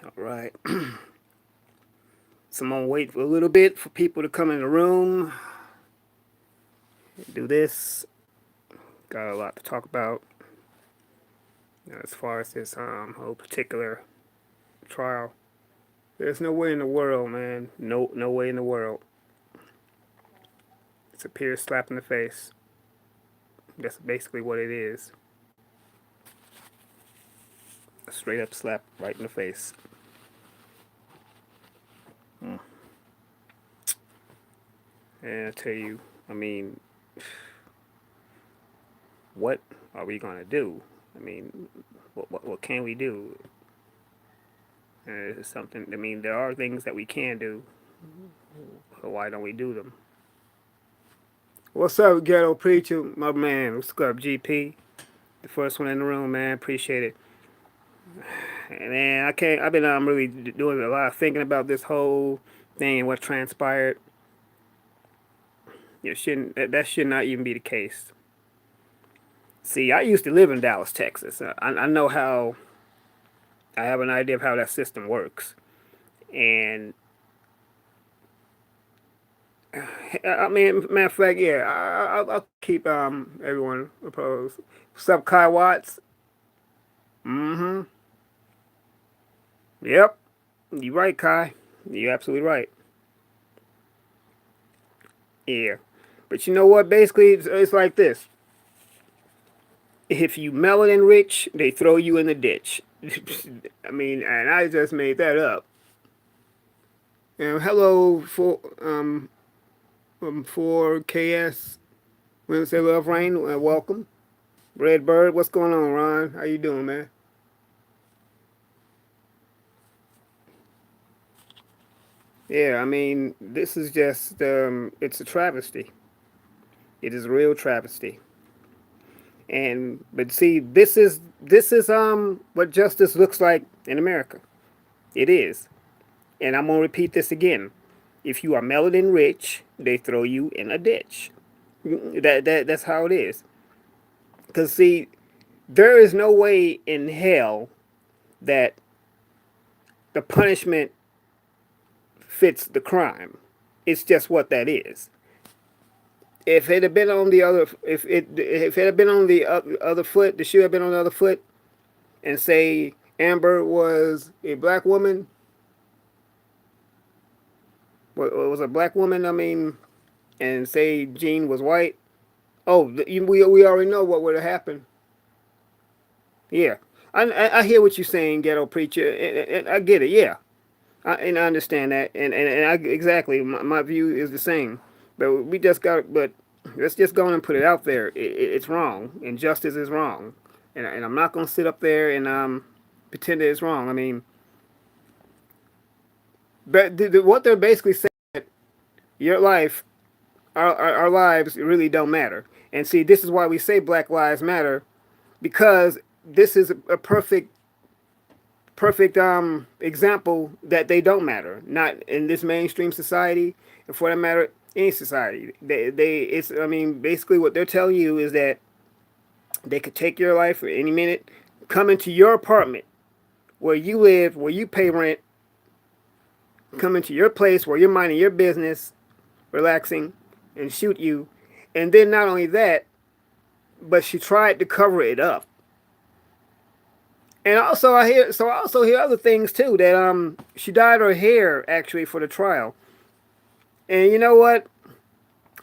All right. So I'm gonna wait for a little bit for people to come in the room. Do this. Got a lot to talk about as far as this whole particular trial. There's no way in the world, man. No way in the world. It's a pure slap in the face. That's basically what it is. A straight up slap right in the face. Mm. And I tell you, I mean, what are we gonna do? I mean, what can we do? It's something. I mean, there are things that we can do. So why don't we do them? What's up, ghetto preacher, my man? What's up, GP? The first one in the room, man. Appreciate it. And man, I can't. I've been really doing a lot of thinking about this whole thing and what transpired. It shouldn't. That should not even be the case. See, I used to live in Dallas, Texas. I know how. I have an idea of how that system works, and I mean, matter of fact, yeah, I'll keep everyone opposed. What's up, Kai Watts? Mm-hmm. Yep. You right, Kai. You're absolutely right. Yeah. But you know what? Basically, it's like this. If you melanin rich, they throw you in the ditch. I mean, and I just made that up. And hello for KS Wednesday Love Rain. Welcome. Red Bird, what's going on, Ron? How you doing, man? Yeah, I mean, this is just it's a travesty. It is a real travesty. And but see, this is what justice looks like in America. It is. And I'm gonna repeat this again. If you are melanin rich, they throw you in a ditch. That's how it is. Cause see, there is no way in hell that the punishment fits the crime. It's just what that is. If it had been on the other, if it had been on the other foot, the shoe had been on the other foot, and say Amber was a black woman, was a black woman. I mean, and say Jean was white. Oh, we already know what would have happened. Yeah, I hear what you're saying, ghetto preacher, and I get it. Yeah, and I understand that, and I exactly my view is the same. But we just got, but let's just go on and put it out there. It's wrong. Injustice is wrong, and I'm not gonna sit up there and pretend that it's wrong. I mean, but what they're basically saying, your life, our lives really don't matter. And see, this is why we say Black Lives Matter, because this is a perfect example that they don't matter. Not in this mainstream society, and for that matter, any society. They it's I mean basically what they're telling you is that they could take your life at any minute, come into your apartment where you live, where you pay rent, come into your place where you're minding your business, relaxing, and shoot you. And then not only that, but she tried to cover it up. And also I also hear other things too, that she dyed her hair actually for the trial. And you know what?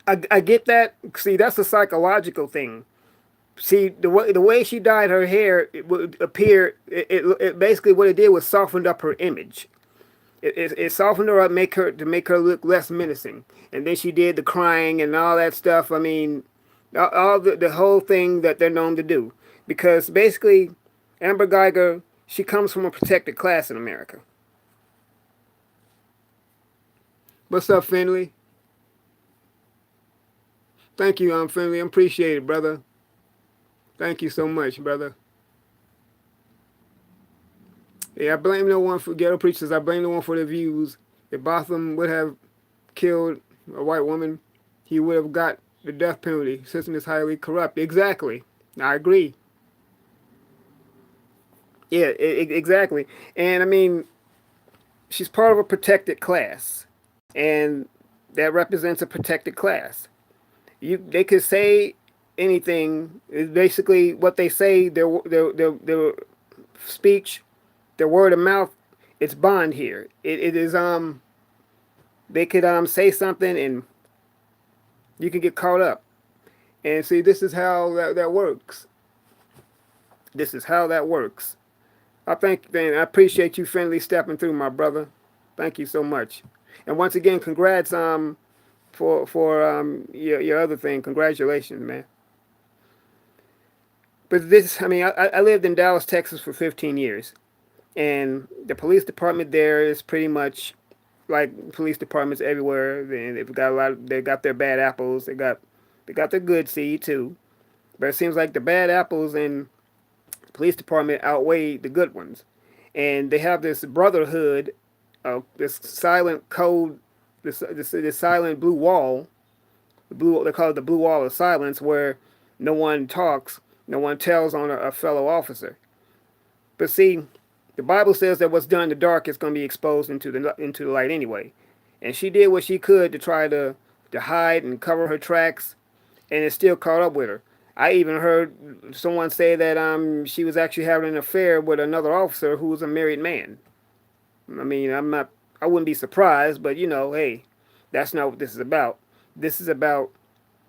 I get that. See, that's a psychological thing. See, the way she dyed her hair, it would appear. It basically what it did was softened up her image. It softened her up, make her look less menacing. And then she did the crying and all that stuff. I mean, all the whole thing that they're known to do, because basically, Amber Guyger, she comes from a protected class in America. What's up, Finley? Thank you, Finley. I appreciate it, brother. Thank you so much, brother. Yeah, I blame no one for ghetto preachers. I blame no one for their views. If Botham would have killed a white woman, he would have got the death penalty. The system is highly corrupt. Exactly. I agree. Yeah, exactly. And I mean, she's part of a protected class, and that represents a protected class. They could say anything. Basically, what they say, their speech, their word of mouth, it's bond here. It is they could say something and you can get caught up. And see, this is how that works. This is how that works. I appreciate you friendly stepping through, my brother. Thank you so much. And once again, congrats for your other thing. Congratulations, man. But this, I mean, I lived in Dallas, Texas for 15 years, and the police department there is pretty much like police departments everywhere. And they've got a lot. They got their bad apples. They got their good seed too. But it seems like the bad apples in the police department outweigh the good ones, and they have this brotherhood, this silent code, this silent blue wall. They call it the blue wall of silence, where no one talks, no one tells on a fellow officer. But see, the Bible says that what's done in the dark is going to be exposed into the light anyway. And she did what she could to try to hide and cover her tracks, and it still caught up with her. I even heard someone say that she was actually having an affair with another officer who was a married man. I mean, I wouldn't be surprised, but hey, that's not what this is about. This is about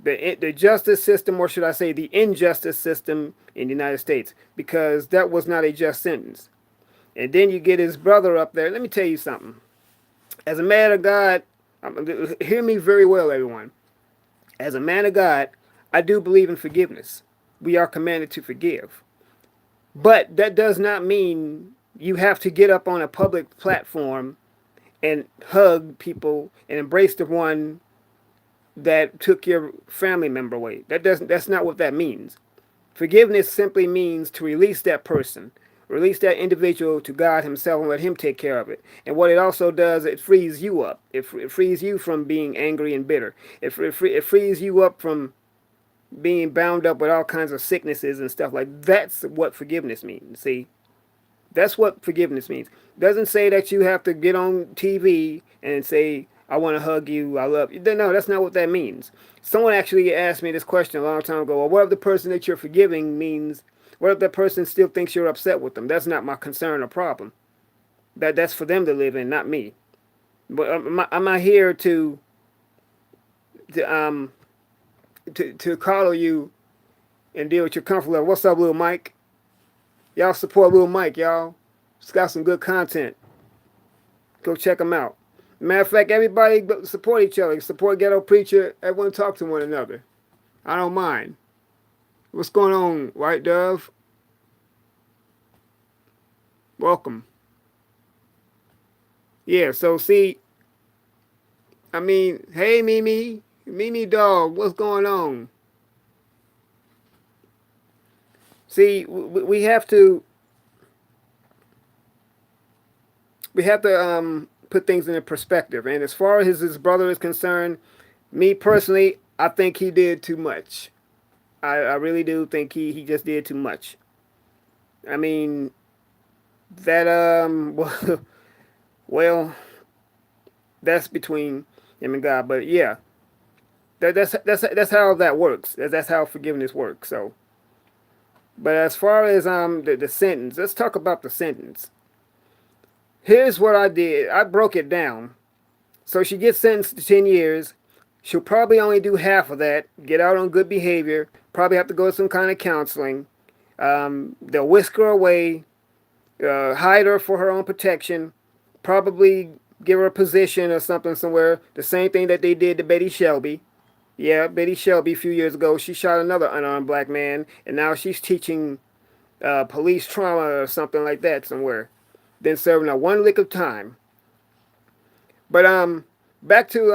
the justice system, or should I say the injustice system in the United States, because that was not a just sentence. And then you get his brother up there. Let me tell you something. As a man of God, hear me very well, everyone. As a man of God, I do believe in forgiveness. We are commanded to forgive. But that does not mean you have to get up on a public platform and hug people and embrace the one that took your family member away. That's not what that means. Forgiveness simply means to release that person, release that individual to God himself and let him take care of it. And what it also does, it frees you up. It frees you from being angry and bitter. It frees you up from being bound up with all kinds of sicknesses and stuff like that. That's what forgiveness means. See, that's what forgiveness means. It doesn't say that you have to get on TV and say, I want to hug you, I love you. No, that's not what that means. Someone actually asked me this question a long time ago. Well, what if the person that you're forgiving means, what if that person still thinks you're upset with them? That's not my concern or problem. That's for them to live in, not me. But I'm not here to um to coddle you and deal with your comfort level. What's up, little Mike? Y'all support little Mike, y'all. He's got some good content. Go check him out. Matter of fact, everybody support each other. Support Ghetto Preacher. Everyone talk to one another. I don't mind. What's going on, White Dove? Welcome. Yeah, so see, I mean, hey Mimi, Mimi dog, what's going on? See, we have to put things in a perspective. And as far as his brother is concerned, me personally, I think he did too much. I really do think he just did too much. I mean, that well, that's between him and God. But yeah, that's how that works. That's how forgiveness works. So, but as far as the sentence, let's talk about the sentence. Here's what I did. I broke it down. So she gets sentenced to 10 years. She'll probably only do half of that. Get out on good behavior. Probably have to go to some kind of counseling. They'll whisk her away. Hide her for her own protection. Probably give her a position or something somewhere. The same thing that they did to Betty Shelby. Yeah, Betty Shelby a few years ago. She shot another unarmed black man. And now she's teaching police trauma or something like that somewhere. Then serving a one lick of time. But back to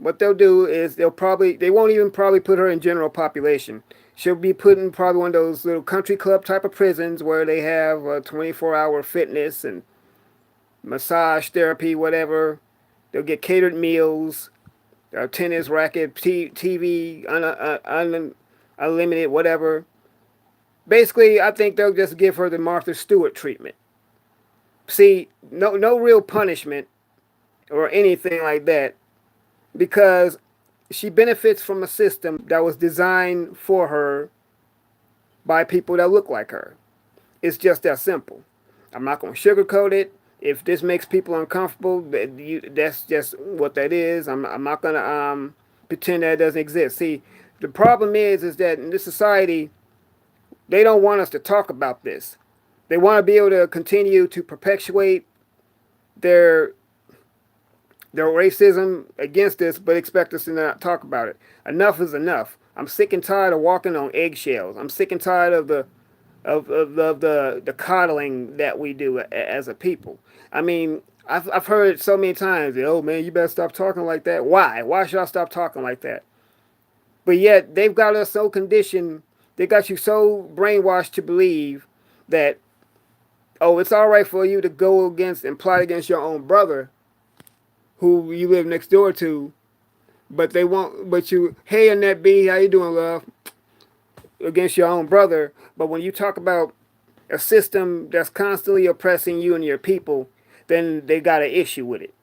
what they'll do is they won't even probably put her in general population. She'll be put in probably one of those little country club type of prisons where they have 24-hour fitness and massage therapy, whatever. They'll get catered meals, tennis racket, TV, unlimited, whatever. Basically, I think they'll just give her the Martha Stewart treatment. See, no real punishment or anything like that, because she benefits from a system that was designed for her by people that look like her. It's just that simple. I'm not going to sugarcoat it. If this makes people uncomfortable, that's just what that is. I'm not going to pretend that it doesn't exist. See, the problem is that in this society, they don't want us to talk about this. They want to be able to continue to perpetuate their their racism against us, but expect us to not talk about it. Enough is enough. I'm sick and tired of walking on eggshells. I'm sick and tired of the coddling that we do as a people. I mean, I've heard so many times, oh man, you better stop talking like that. Why? Why should I stop talking like that? But yet they've got us so conditioned, they got you so brainwashed to believe that, oh, it's all right for you to go against and plot against your own brother who you live next door to, but they won't. But you, hey Annette B, how you doing, love? Against your own brother. But when you talk about a system that's constantly oppressing you and your people, then they got an issue with it.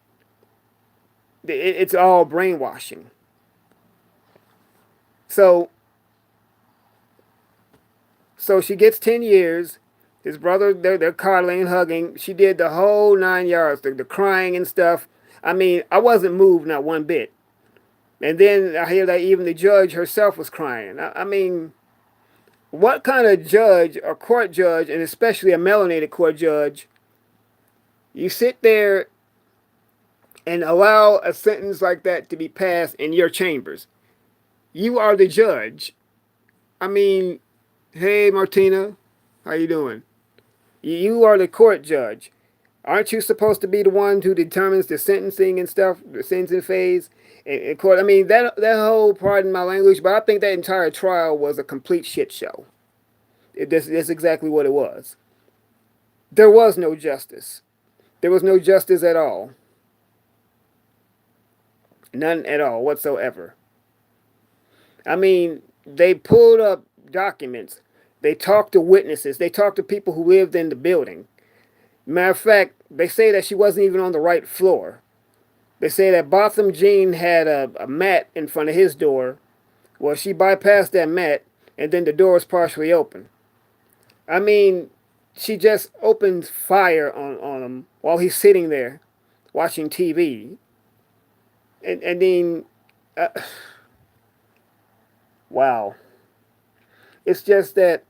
It's all brainwashing. So, so she gets 10 years. His brother, they're coddling, hugging. She did the whole 9 yards, the crying and stuff. I mean, I wasn't moved not one bit. And then I hear that even the judge herself was crying. I mean, what kind of judge, a court judge, and especially a melanated court judge, you sit there and allow a sentence like that to be passed in your chambers? You are the judge. I mean, hey Martina, how you doing? You are the court judge. Aren't you supposed to be the one who determines the sentencing and stuff, the sentencing phase? In court, I mean that whole, pardon my language, but I think that entire trial was a complete shit show. That's exactly what it was. There was no justice. There was no justice at all. None at all whatsoever. I mean, they pulled up documents. They talked to witnesses. They talked to people who lived in the building. Matter of fact, they say that she wasn't even on the right floor. They say that Botham Jean had a mat in front of his door. Well, she bypassed that mat, and then the door was partially open. I mean, she just opens fire on him while he's sitting there watching TV. And then, uh, wow. It's just that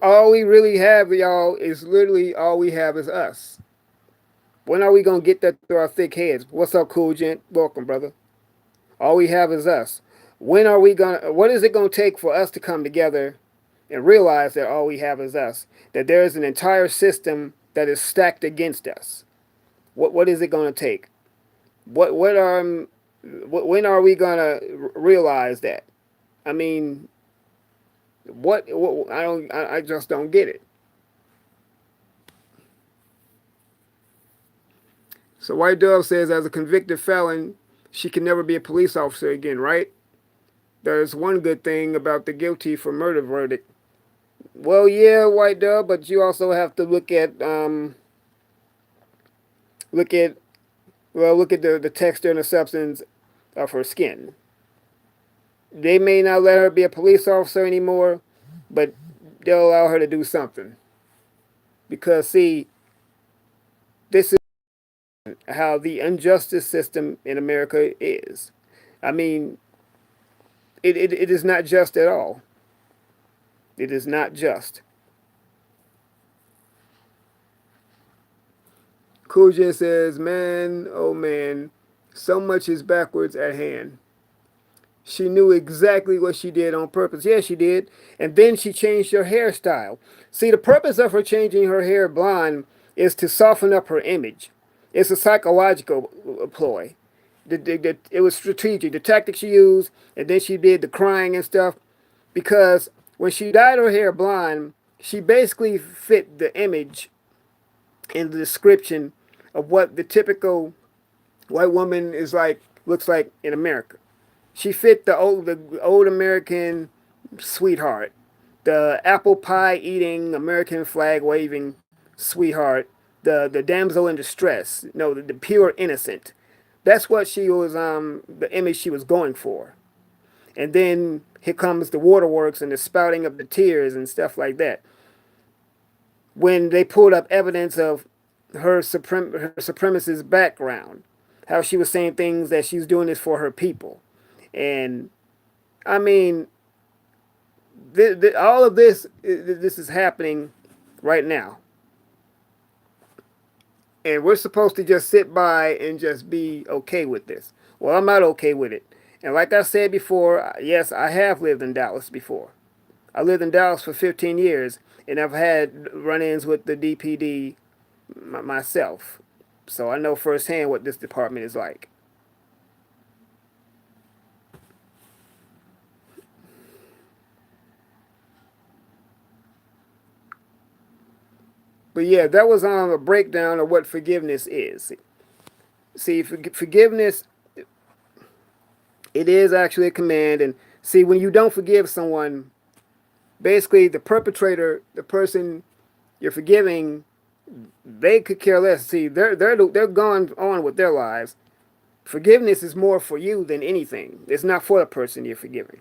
all we really have, y'all, is literally all we have is us. When are we going to get that through our thick heads? What's up, cool gent? Welcome, brother. All we have is us. When are we going to, what is it going to take for us to come together and realize that all we have is us? That there is an entire system that is stacked against us. What is it going to take? When are we going to realize that? I mean, what I just don't get it. So White Dove says, as a convicted felon, she can never be a police officer again, right? There's one good thing about the guilty for murder verdict. Well, yeah, White Dove, but you also have to look at look at the texture and the substance of her skin. They may not let her be a police officer anymore, but they'll allow her to do something. Because see, this is how the injustice system in America is. I mean, it is not just at all. It is not just. Kuja says, man, oh man, so much is backwards at hand. She knew exactly what she did on purpose. Yeah, she did. And then she changed her hairstyle. See, the purpose of her changing her hair blonde is to soften up her image. It's a psychological ploy. It was strategic. The tactic she used, and then she did the crying and stuff. Because when she dyed her hair blonde, she basically fit the image and the description of what the typical white woman is like, looks like in America. She fit the old American sweetheart, the apple pie eating, American flag waving sweetheart, the damsel in distress, no, the pure innocent. That's what she was, the image she was going for. And then here comes the waterworks and the spouting of the tears and stuff like that. When they pulled up evidence of her supremacist background, how she was saying things that she's doing this for her people, and I mean, all of this is happening right now, and we're supposed to just sit by and just be okay with this. Well, I'm not okay with it, and like I said before, yes, I have lived in Dallas before. I lived in Dallas for 15 years, and I've had run-ins with the DPD myself, so I know firsthand what this department is like. But yeah, that was a breakdown of what forgiveness is. See, forgiveness, it is actually a command. And see, when you don't forgive someone, basically the perpetrator, the person you're forgiving, they could care less. See, they're gone on with their lives. Forgiveness is more for you than anything. It's not for the person you're forgiving.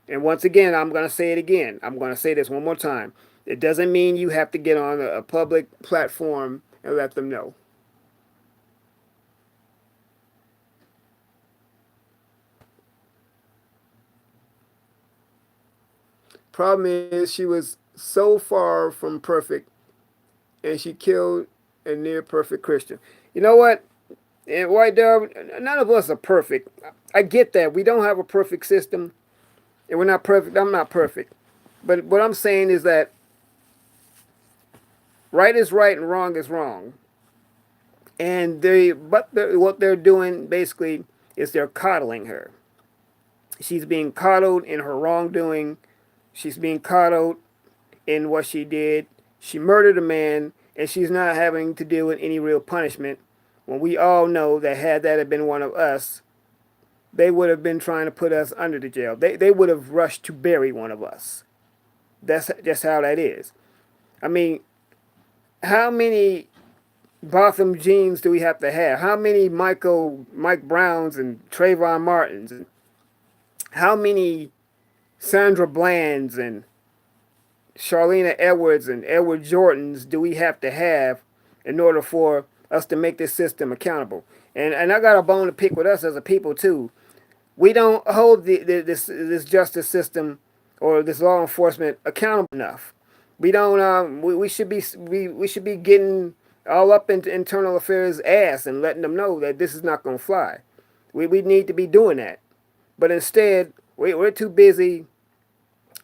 And once again, I'm going to say it again. I'm going to say this one more time. It doesn't mean you have to get on a public platform and let them know. Problem is, she was so far from perfect, and she killed a near perfect Christian. You know what? And White Dove, none of us are perfect. I get that. We don't have a perfect system, and we're not perfect. I'm not perfect. But what I'm saying is that right is right and wrong is wrong. And what they're doing basically is they're coddling her. She's being coddled in her wrongdoing. She's being coddled in what she did. She murdered a man, and she's not having to deal with any real punishment. When we all know that had that have been one of us, they would have been trying to put us under the jail. They would have rushed to bury one of us. That's just how that is. I mean, how many Botham Jeans do we have to have? How many Mike Browns and Trayvon Martins? And how many Sandra Blands and Charlena Edwards and Edward Jordans do we have to have in order for us to make this system accountable? And I got a bone to pick with us as a people too. We don't hold this justice system or this law enforcement accountable enough. We don't. We should be we should be getting all up into internal affairs ass and letting them know that this is not going to fly. We need to be doing that. But instead, we're too busy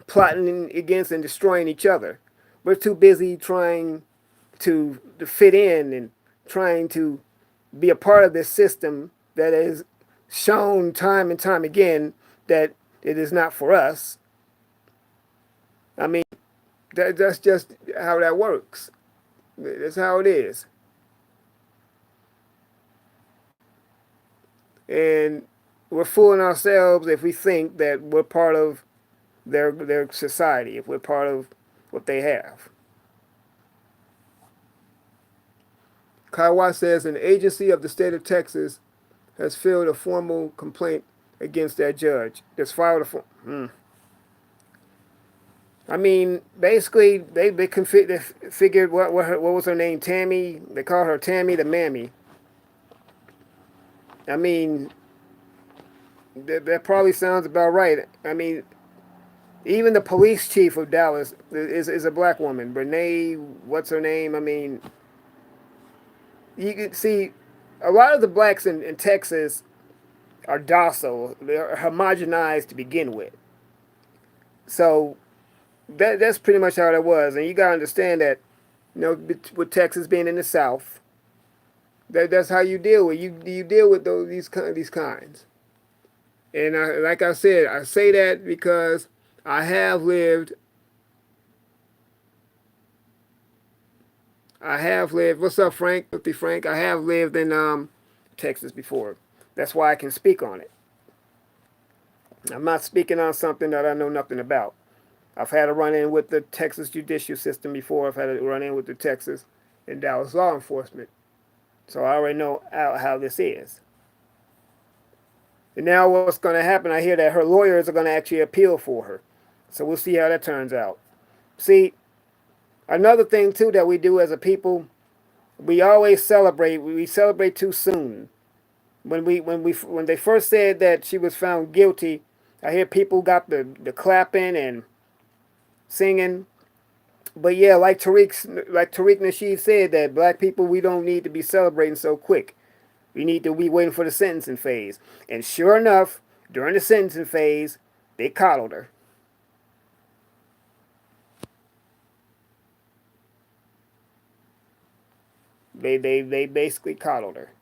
plotting against and destroying each other. We're too busy trying to fit in and trying to be a part of this system that is shown time and time again that it is not for us. I mean, that's just how that works. That's how it is. And we're fooling ourselves if we think that we're part of their society, if we're part of what they have. Kaiwa says an agency of the state of Texas has filed a formal complaint against that judge. Just filed a form. I mean, basically, they figured what was her name? Tammy. They called her Tammy the Mammy. I mean, that probably sounds about right. I mean, even the police chief of Dallas is a black woman. Brene, what's her name? I mean, you can see a lot of the blacks in Texas are docile. They're homogenized to begin with. So that's pretty much how that was. And you gotta understand that, with Texas being in the South, that's how you deal with you deal with these kinds. And like I said, I say that because I have lived. I have lived. What's up, Frank? 50 Frank. I have lived in Texas before. That's why I can speak on it. I'm not speaking on something that I know nothing about. I've had a run in with the Texas judicial system before. I've had a run in with the Texas and Dallas law enforcement. So I already know how this is. And now what's going to happen, I hear that her lawyers are going to actually appeal for her. So we'll see how that turns out. See, another thing too that we do as a people, we always celebrate. We celebrate too soon. When they first said that she was found guilty, I hear people got the clapping and singing. But yeah, like Tariq Nasheed said, that black people, we don't need to be celebrating so quick. We need to be waiting for the sentencing phase. And sure enough, during the sentencing phase, they coddled her. They basically coddled her.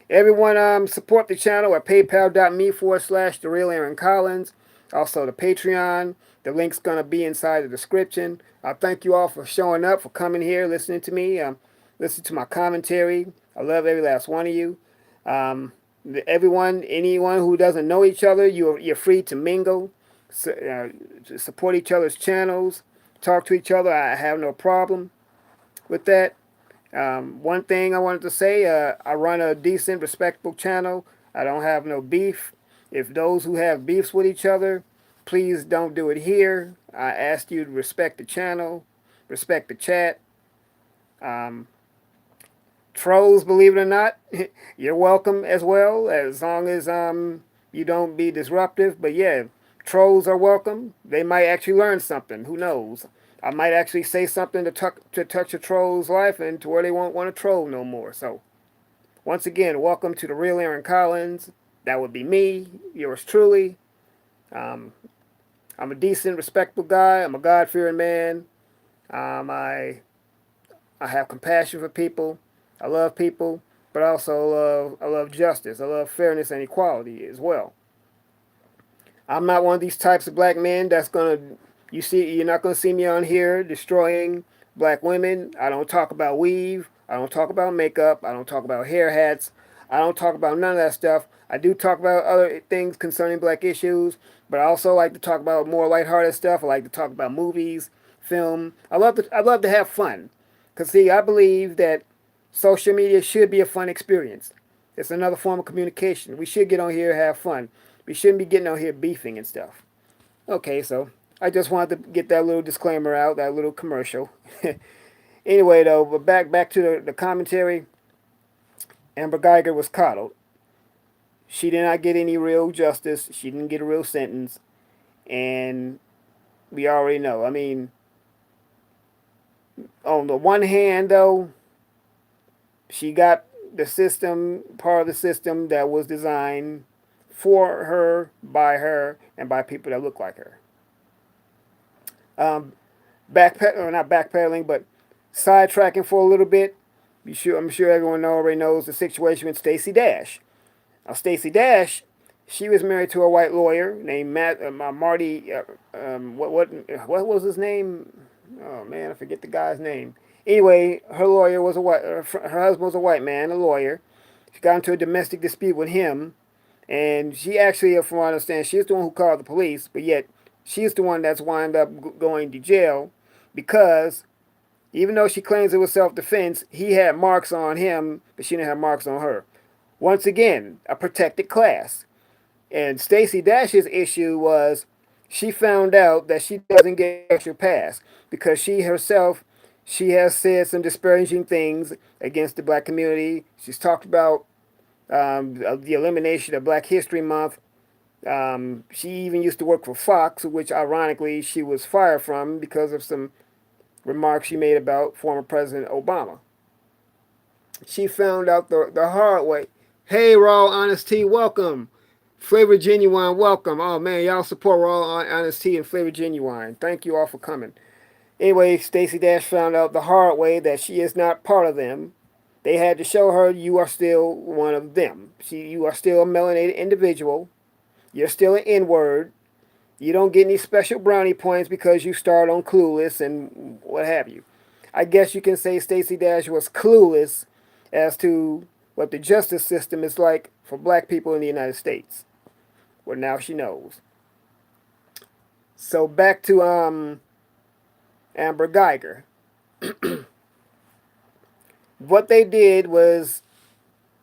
Everyone support the channel at paypal.me/the real Aaron Collins. Also the Patreon. The link's gonna be inside the description. I thank you all for showing up, for coming here, listening to me, listening to my commentary. I love every last one of you. Um, anyone who doesn't know each other, you're free to mingle, to support each other's channels, talk to each other. I have no problem with that. One thing I wanted to say, I run a decent, respectable channel. I don't have no beef. If those who have beefs with each other, please don't do it here. I ask you to respect the channel, respect the chat. Um, Trolls, believe it or not, you're welcome as well, as long as you don't be disruptive. But yeah, trolls are welcome. They might actually learn something. Who knows? I might actually say something to touch a troll's life and to where they won't want to troll no more. So once again, welcome to the real Aaron Collins. That would be me, yours truly. Um, I'm a decent, respectful guy. I'm a God-fearing man. I have compassion for people. I love people, but I love justice. I love fairness and equality as well. I'm not one of these types of black men that's gonna you're not gonna see me on here destroying black women. I don't talk about weave. I don't talk about makeup. I don't talk about hair hats. I don't talk about none of that stuff. I do talk about other things concerning black issues, but I also like to talk about more lighthearted stuff. I like to talk about movies, film. I love to have fun. Cause see, I believe that social media should be a fun experience. It's another form of communication. We should get on here and have fun. We shouldn't be getting on here beefing and stuff. Okay, so I just wanted to get that little disclaimer out, that little commercial. Anyway, though, but back to the commentary. Amber Guyger was coddled. She did not get any real justice. She didn't get a real sentence, and we already know. I mean, on the one hand, though, she got the system, part of the system that was designed for her, and by people that look like her. Um, or not backpedaling, but sidetracking for a little bit. I'm sure everyone already knows the situation with Stacey Dash. Now, Stacey Dash, she was married to a white lawyer named Marty. What was his name? Oh man, I forget the guy's name. Anyway, her lawyer was a white. Her husband was a white man, a lawyer. She got into a domestic dispute with him, and she actually, from what I understand, she's the one who called the police. But yet, she's the one that's wound up going to jail because even though she claims it was self-defense, he had marks on him, but she didn't have marks on her. Once again, a protected class. And Stacey Dash's issue was she found out that she doesn't get a special pass because she has said some disparaging things against the black community. She's talked about the elimination of Black History Month. She even used to work for Fox, which ironically she was fired from because of some remarks she made about former President Obama. She found out the hard way. Hey, Raw Honest Tea, welcome. Flavor Genuine, welcome. Oh man, y'all support Raw Honest Tea and Flavor Genuine. Thank you all for coming. Anyway, Stacey Dash found out the hard way that she is not part of them. They had to show her you are still one of them. You are still a melanated individual. You're still an N-word. You don't get any special brownie points because you starred on Clueless and what have you. I guess you can say Stacey Dash was clueless as to what the justice system is like for black people in the United States. Well, now she knows. So back to Amber Guyger. What they did was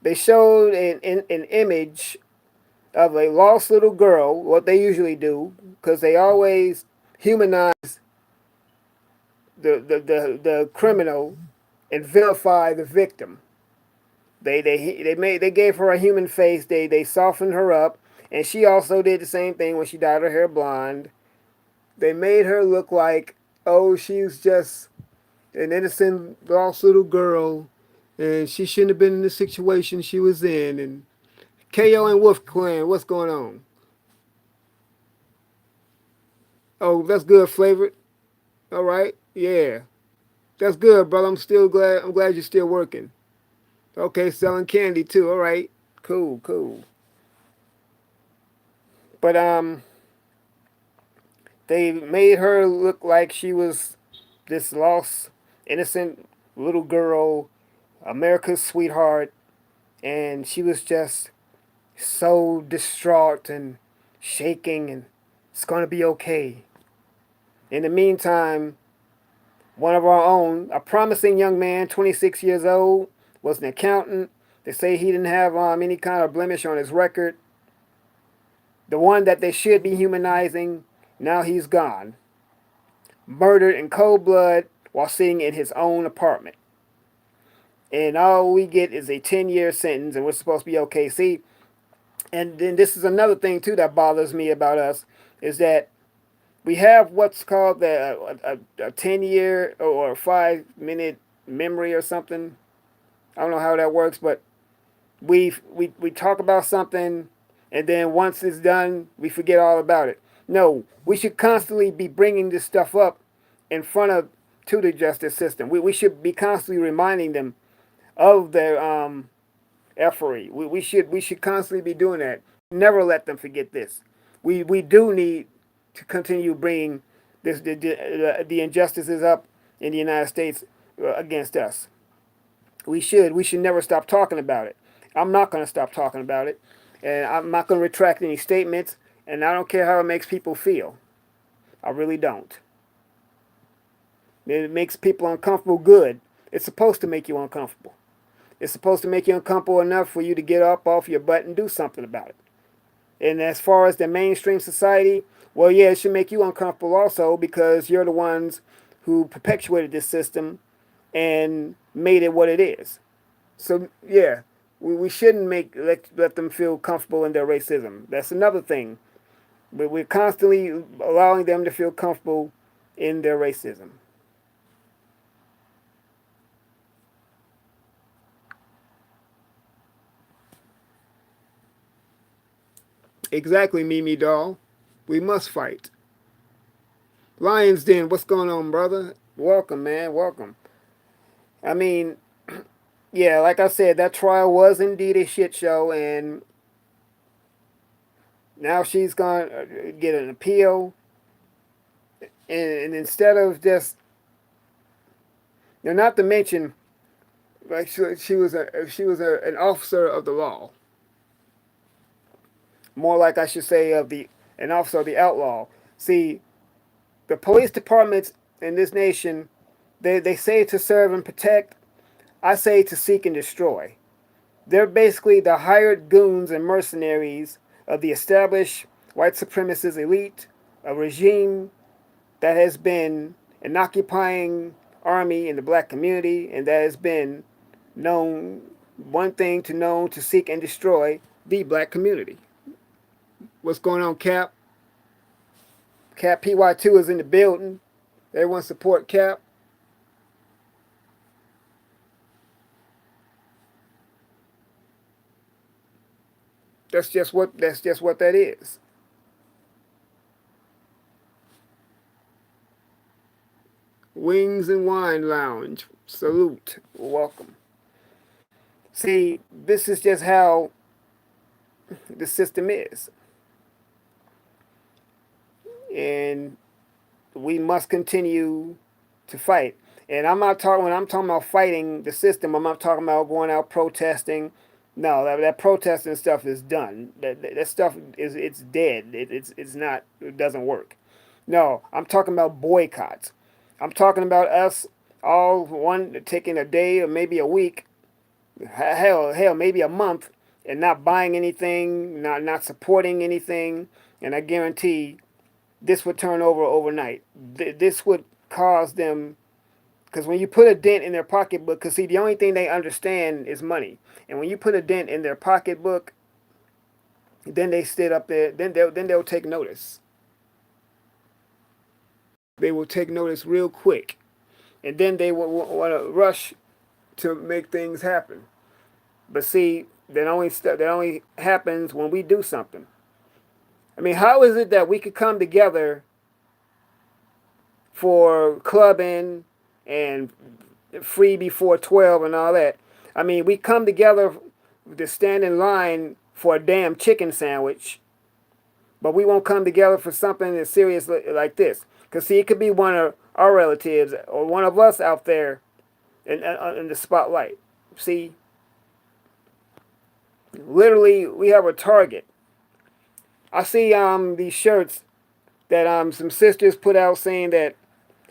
they showed an image of a lost little girl, what they usually do, because they always humanize the criminal and vilify the victim. They gave her a human face. They softened her up, and she also did the same thing when she dyed her hair blonde. They made her look like, oh, she's just an innocent lost little girl, and she shouldn't have been in the situation she was in. And KO and Wolf Clan, what's going on? Oh, that's good, flavored. All right, yeah, that's good, brother. I'm still glad. I'm glad you're still working. Okay, selling candy too. All right, cool, cool. But they made her look like she was this lost, innocent little girl, America's sweetheart, and she was just so distraught and shaking, and it's gonna be okay. In the meantime, one of our own, a promising young man, 26 years old, was an accountant. They say he didn't have any kind of blemish on his record. The one that they should be humanizing, now he's gone. Murdered in cold blood while sitting in his own apartment. And all we get is a 10-year sentence, and we're supposed to be okay. See, and then this is another thing, too, that bothers me about us, is that we have what's called a 10-year or a 5-minute memory or something. I don't know how that works, but we talk about something, and then once it's done, we forget all about it. No, we should constantly be bringing this stuff up in front of to the justice system. We should be constantly reminding them of their effery. We should constantly be doing that. Never let them forget this. We do need to continue bringing the injustices up in the United States against us. We should never stop talking about it. I'm not going to stop talking about it, and I'm not going to retract any statements. And I don't care how it makes people feel. I really don't. It makes people uncomfortable. Good. It's supposed to make you uncomfortable. It's supposed to make you uncomfortable enough for you to get up off your butt and do something about it. And as far as the mainstream society, well, yeah, it should make you uncomfortable also because you're the ones who perpetuated this system and made it what it is. So yeah, we shouldn't let them feel comfortable in their racism. That's another thing. But we're constantly allowing them to feel comfortable in their racism. Exactly, Mimi doll. We must fight. Lions Den, what's going on, brother? Welcome, man. Welcome. I mean, yeah, like I said, that trial was indeed a shit show, and now she's going to get an appeal. And instead of just, not to mention, like an officer of the law, more like I should say of the an officer of the outlaw. See, the police departments in this nation, they say to serve and protect. I say to seek and destroy. They're basically the hired goons and mercenaries of the established white supremacist elite, a regime that has been an occupying army in the black community and that has been known one thing to known to seek and destroy the black community. What's going on, Cap? Cap PY2 is in the building. Everyone support Cap. That's just what that is. Wings and Wine Lounge. Salute. Welcome. See, this is just how the system is. And we must continue to fight. And I'm not talking when I'm talking about fighting the system, I'm not talking about going out protesting. No, that protesting stuff is done. That stuff is it's dead. It's not it doesn't work. No, I'm talking about boycotts. I'm talking about us all one taking a day or maybe a week, hell, maybe a month, and not buying anything, not supporting anything, and I guarantee this would turn over overnight. This would cause them, because when you put a dent in their pocketbook, because see, the only thing they understand is money, and when you put a dent in their pocketbook, then they sit up there, then they'll take notice. They will take notice real quick, and then they will want to rush to make things happen. But see, that only happens when we do something. I mean, how is it that we could come together for clubbing and free before 12 and all that? I mean, we come together to stand in line for a damn chicken sandwich, but we won't come together for something as serious like this. Because, see, it could be one of our relatives or one of us out there in the spotlight. See, literally, we have a target. I see these shirts that some sisters put out saying that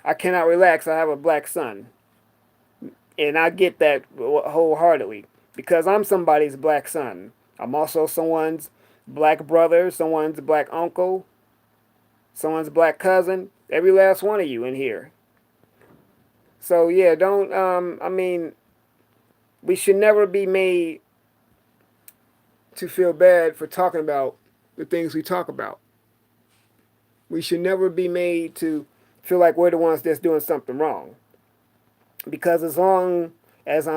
I cannot relax. I have a black son, and I get that wholeheartedly because I'm somebody's black son. I'm also someone's black brother, someone's black uncle, someone's black cousin. Every last one of you in here. So yeah, don't. I mean, we should never be made to feel bad for talking about the things we talk about. We should never be made to feel like we're the ones that's doing something wrong. Because as long as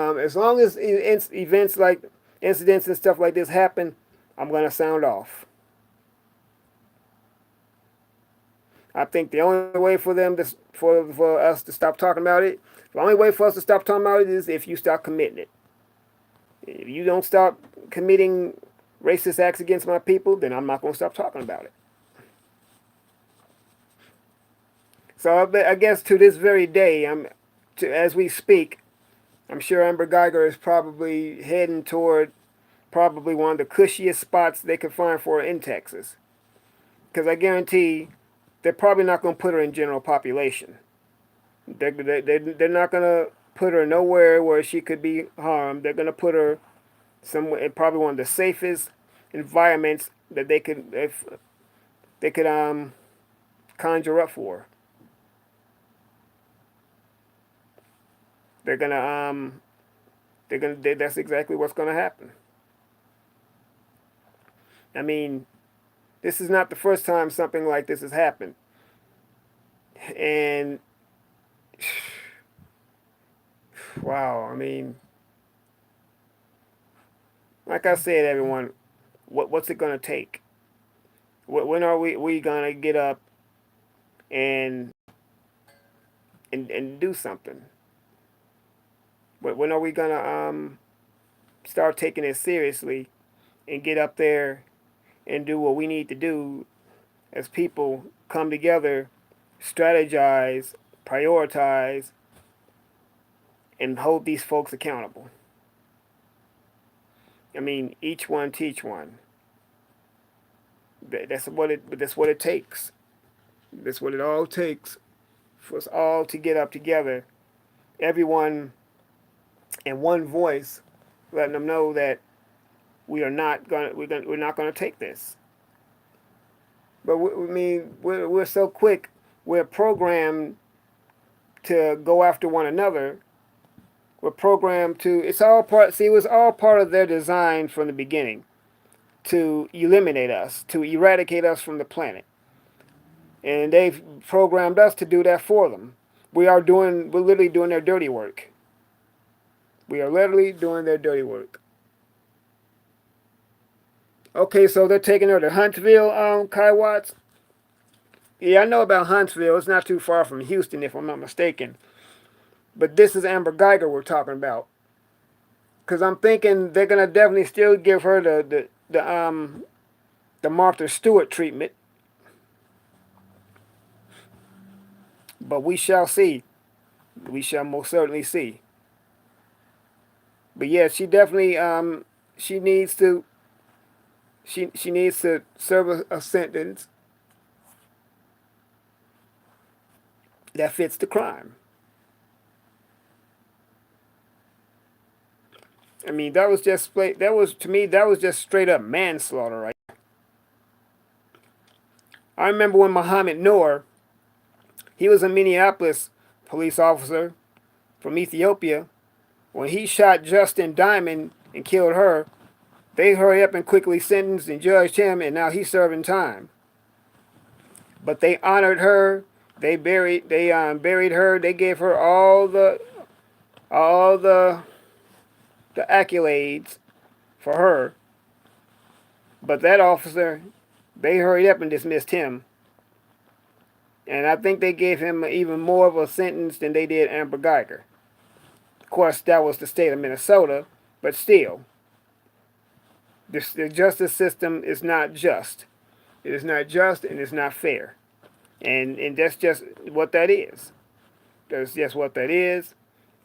events like incidents and stuff like this happen, I'm gonna sound off. I think the only way for them to for us to stop talking about it, the only way for us to stop talking about it is if you stop committing it. If you don't stop committing racist acts against my people, then I'm not gonna stop talking about it. So I guess to this very day, as we speak, I'm sure Amber Guyger is probably heading toward probably one of the cushiest spots they could find for her in Texas. Because I guarantee they're probably not going to put her in general population. They're not going to put her nowhere where she could be harmed. They're going to put her somewhere in probably one of the safest environments that they could if they could conjure up for her. They're gonna that's exactly what's gonna happen. I mean, this is not the first time something like this has happened. And wow, I mean, like I said, everyone, what's it gonna take? When are we gonna get up and and do something? When are we gonna start taking it seriously and get up there and do what we need to do as people come together, strategize, prioritize, and hold these folks accountable? I mean, each one teach one. That's what it takes. That's what it all takes for us all to get up together, everyone in one voice, letting them know that we're not gonna take this. But I mean, we're so quick. We're programmed to go after one another. We're programmed to. It's all part. See, it was all part of their design from the beginning to eliminate us, to eradicate us from the planet, and they've programmed us to do that for them. We're literally doing their dirty work. We are literally doing their dirty work. Okay, so they're taking her to Huntsville, Kai Watts. Yeah, I know about Huntsville. It's not too far from Houston, if I'm not mistaken. But this is Amber Guyger we're talking about. Because I'm thinking they're gonna definitely still give her the Martha Stewart treatment. But we shall see. We shall most certainly see. But yeah, she definitely she needs to she needs to serve a sentence that fits the crime. I mean, that was just that was to me that was just straight up manslaughter, right? I remember when Muhammad Noor, he was a Minneapolis police officer from Ethiopia. When he shot Justin Diamond and killed her, they hurried up and quickly sentenced and judged him, and now he's serving time. But they honored her. They buried her. They gave her all the accolades for her. But that officer, they hurried up and dismissed him. And I think they gave him even more of a sentence than they did Amber Guyger. Of course, that was the state of Minnesota, but still, the justice system is not just. It is not just and it's not fair. And that's just what that is. That's just what that is.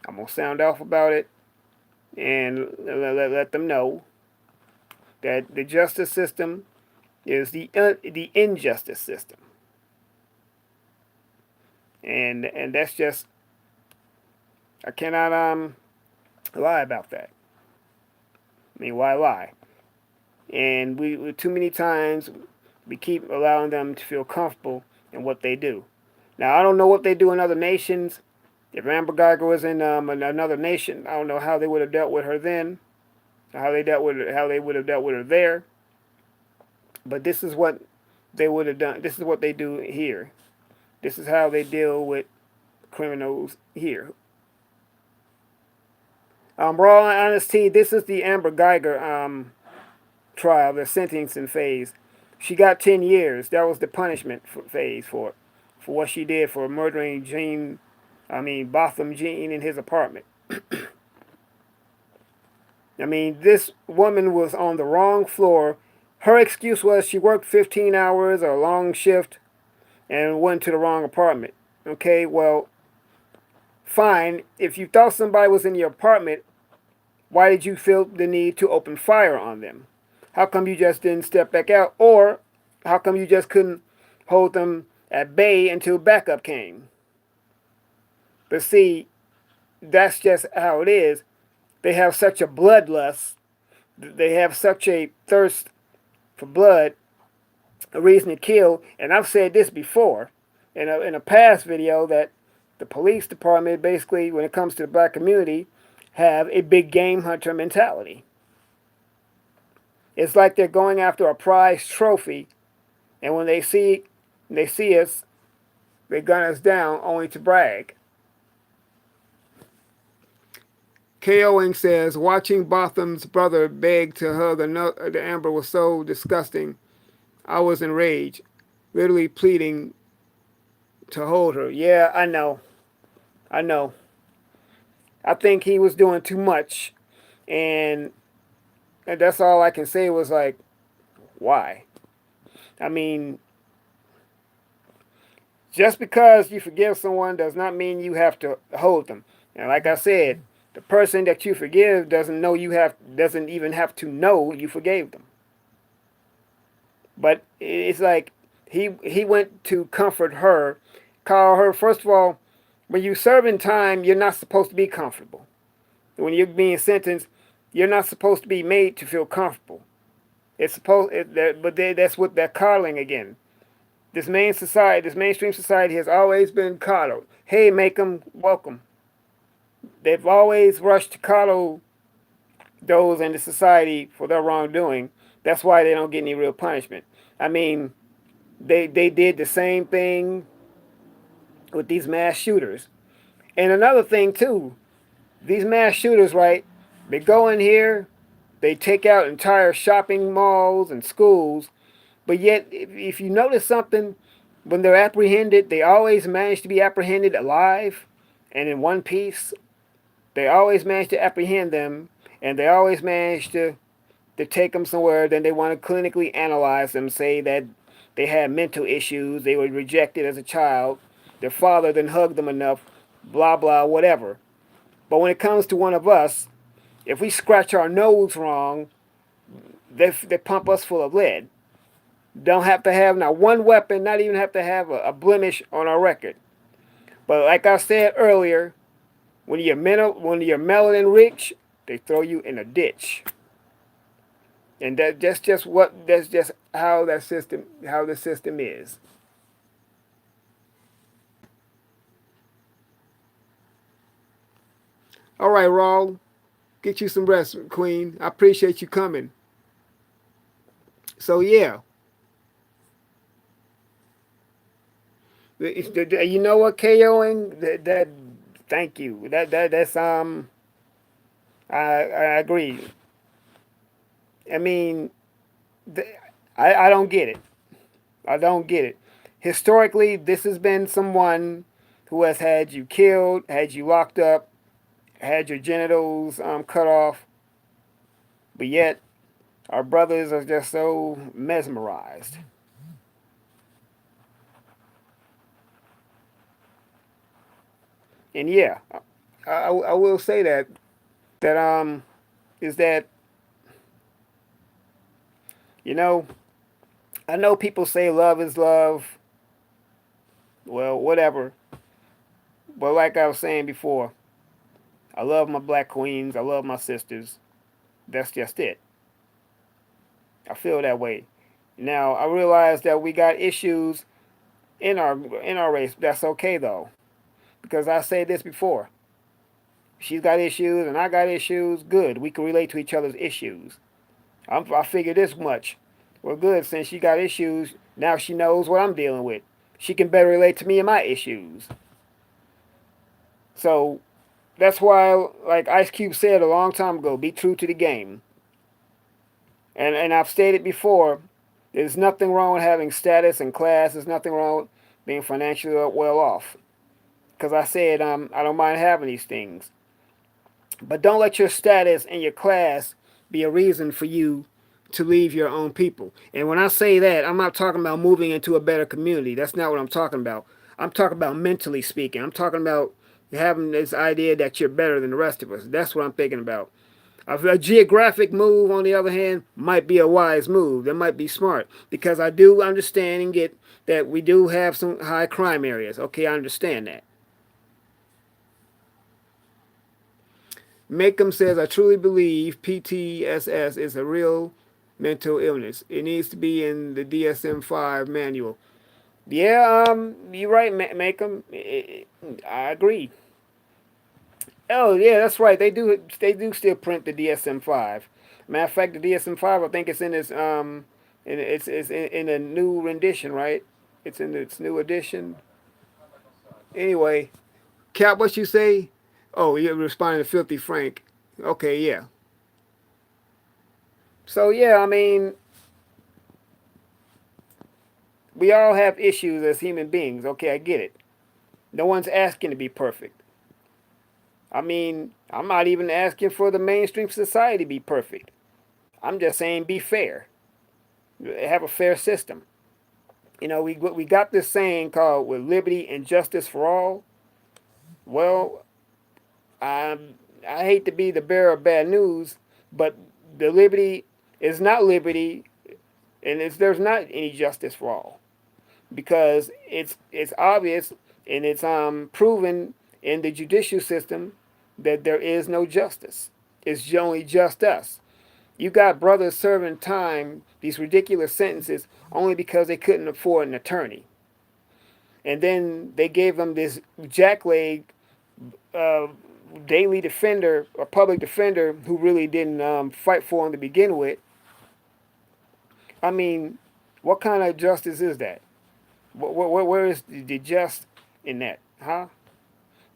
I'm going to sound off about it and let them know that the justice system is the injustice system. And that's just, I cannot lie about that. I mean, why lie? And we too many times we keep allowing them to feel comfortable in what they do. Now I don't know what they do in other nations. If Amber Guyger was in another nation, I don't know how they would have dealt with her then, how they would have dealt with her there. But this is what they would have done. This is what they do here. This is how they deal with criminals here. Raw honesty. This is the Amber Guyger trial, the sentencing phase. She got 10 years. That was the punishment phase for what she did for murdering Botham Jean in his apartment. I mean, this woman was on the wrong floor. Her excuse was she worked 15 hours or a long shift and went to the wrong apartment. Okay, well, fine. If you thought somebody was in your apartment, why did you feel the need to open fire on them? How come you just didn't step back out? Or how come you just couldn't hold them at bay until backup came? But see, that's just how it is. They have such a bloodlust. They have such a thirst for blood, a reason to kill. And I've said this before in a past video that the police department basically, when it comes to the black community, have a big game hunter mentality. It's like they're going after a prize trophy, and when they see us, they gun us down only to brag. K.O.ing says, watching Botham's brother beg to hug the Amber was so disgusting. I was enraged, literally pleading to hold her. Yeah, I know. I know. I think he was doing too much, and that's all I can say was like, why? I mean, just because you forgive someone does not mean you have to hold them. And like I said, the person that you forgive doesn't even have to know you forgave them. But it's like he went to comfort her, call her. First of all, when you serve in time, you're not supposed to be comfortable. When you're being sentenced, you're not supposed to be made to feel comfortable. That's what they're coddling again. This mainstream society has always been coddled. Hey, make them welcome. They've always rushed to coddle those in the society for their wrongdoing. That's why they don't get any real punishment. I mean, they did the same thing with these mass shooters. And another thing too, these mass shooters, right? They go in here, they take out entire shopping malls and schools, but yet if you notice something, when they're apprehended, they always manage to be apprehended alive and in one piece. They always manage to apprehend them, and they always manage to take them somewhere. Then they want to clinically analyze them, say that they had mental issues, they were rejected as a child, their father didn't hug them enough, blah, blah, whatever. But when it comes to one of us, if we scratch our nose wrong, they pump us full of lead. Don't have to have not one weapon, not even have to have a blemish on our record. But like I said earlier, when you're melanin rich, they throw you in a ditch. And that's just how the system is. All right, Raul, get you some rest, Queen. I appreciate you coming. So yeah, you know what, KOing that thank you. That's I agree. I mean, th- I don't get it. I don't get it. Historically, this has been someone who has had you killed, had you locked up, had your genitals cut off, but yet our brothers are just so mesmerized. And yeah, I will say that is that you know I know people say love is love. Well, whatever. But like I was saying before, I love my black queens. I love my sisters. That's just it. I feel that way. Now I realize that we got issues in our race. That's okay though, because I said this before. She's got issues and I got issues. Good, we can relate to each other's issues. I figure this much. Well, good, since she got issues, now she knows what I'm dealing with. She can better relate to me and my issues. So that's why, like Ice Cube said a long time ago, be true to the game. And I've stated before, there's nothing wrong with having status and class. There's nothing wrong with being financially well off. Because I said I don't mind having these things. But don't let your status and your class be a reason for you to leave your own people. And when I say that, I'm not talking about moving into a better community. That's not what I'm talking about. I'm talking about mentally speaking. I'm talking about having this idea that you're better than the rest of us. That's what I'm thinking about. A geographic move, on the other hand, might be a wise move. That might be smart because I do understand and get that we do have some high crime areas. Okay, I understand that. Makeham says, I truly believe PTSS is a real mental illness. It needs to be in the DSM 5 manual. Yeah, you're right, Makeham. I agree. Oh, yeah, that's right. They do still print the DSM 5. Matter of fact, the DSM 5, I think it's in its, it's in a new rendition, right? It's in its new edition. Anyway, Cap, what you say? Oh, you're responding to Filthy Frank. Okay, yeah. So yeah, I mean, we all have issues as human beings. Okay, I get it. No one's asking to be perfect. I mean, I'm not even asking for the mainstream society to be perfect. I'm just saying be fair. Have a fair system. You know, we got this saying called with liberty and justice for all. Well, I I hate to be the bearer of bad news, but the liberty is not liberty, and there's not any justice for all. Because it's obvious and it's proven in the judicial system that there is no justice. It's only just us. You got brothers serving time, these ridiculous sentences, only because they couldn't afford an attorney. And then they gave them this jackleg uh, daily defender or public defender who really didn't fight for them to begin with. I mean, what kind of justice is that? Where is the just in that? Huh?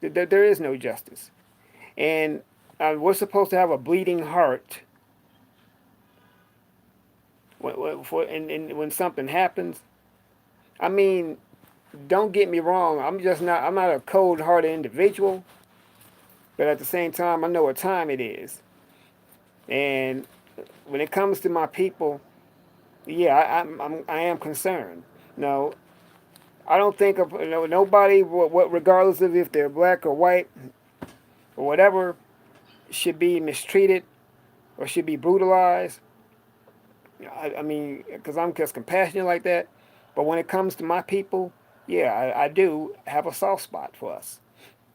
There is no justice. And we're supposed to have a bleeding heart when something happens. I mean, don't get me wrong. I'm not a cold-hearted individual, but at the same time, I know what time it is. And when it comes to my people, yeah, I am concerned. No, I don't think of nobody, regardless of if they're black or white or whatever, should be mistreated or should be brutalized. I mean, because I'm just compassionate like that. But when it comes to my people, yeah, I do have a soft spot for us,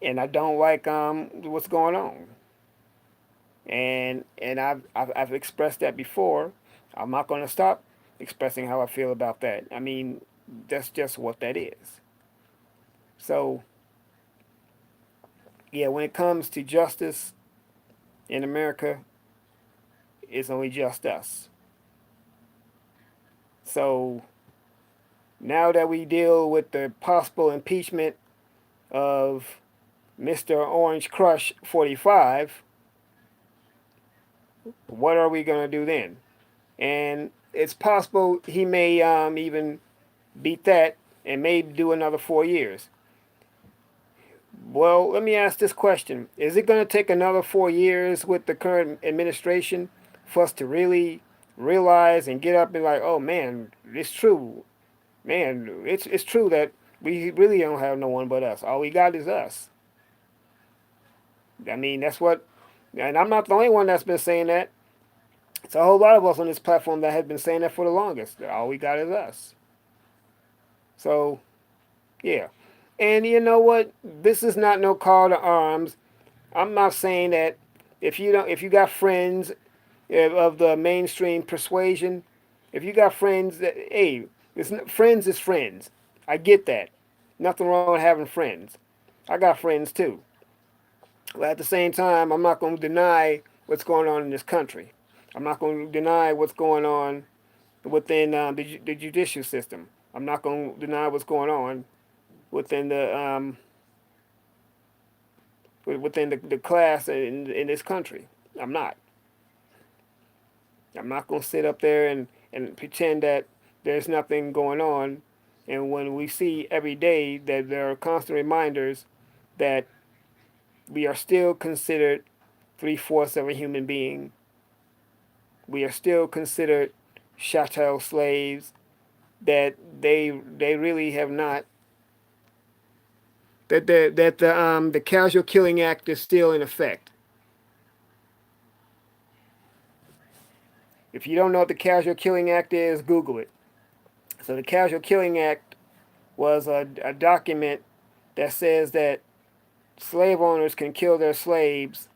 and I don't like what's going on. And I've expressed that before. I'm not going to stop expressing how I feel about that. I mean, that's just what that is. So yeah, when it comes to justice in America, it's only just us. So now that we deal with the possible impeachment of Mr. Orange Crush 45, what are we going to do then? And it's possible he may even beat that and may do another 4 years. Well, let me ask this question. Is it going to take another 4 years with the current administration for us to really realize and get up and like, oh man, it's true. Man, it's true that we really don't have no one but us. All we got is us. I mean, that's what, and I'm not the only one that's been saying that. It's a whole lot of us on this platform that have been saying that for the longest. All we got is us. So, yeah. And you know what? This is not no call to arms. I'm not saying that if you got friends of the mainstream persuasion, if you got friends that hey, friends is friends. I get that. Nothing wrong with having friends. I got friends too. But at the same time, I'm not going to deny what's going on in this country. I'm not going to deny what's going on within the judicial system. I'm not going to deny what's going on within the class in this country. I'm not. I'm not going to sit up there and pretend that there's nothing going on. And when we see every day that there are constant reminders that we are still considered three-fourths of a human being, we are still considered chattel slaves, that they really have not, that the Casual Killing Act is still in effect. If you don't know what the Casual Killing Act is, Google it. So the Casual Killing Act was a document that says that slave owners can kill their slaves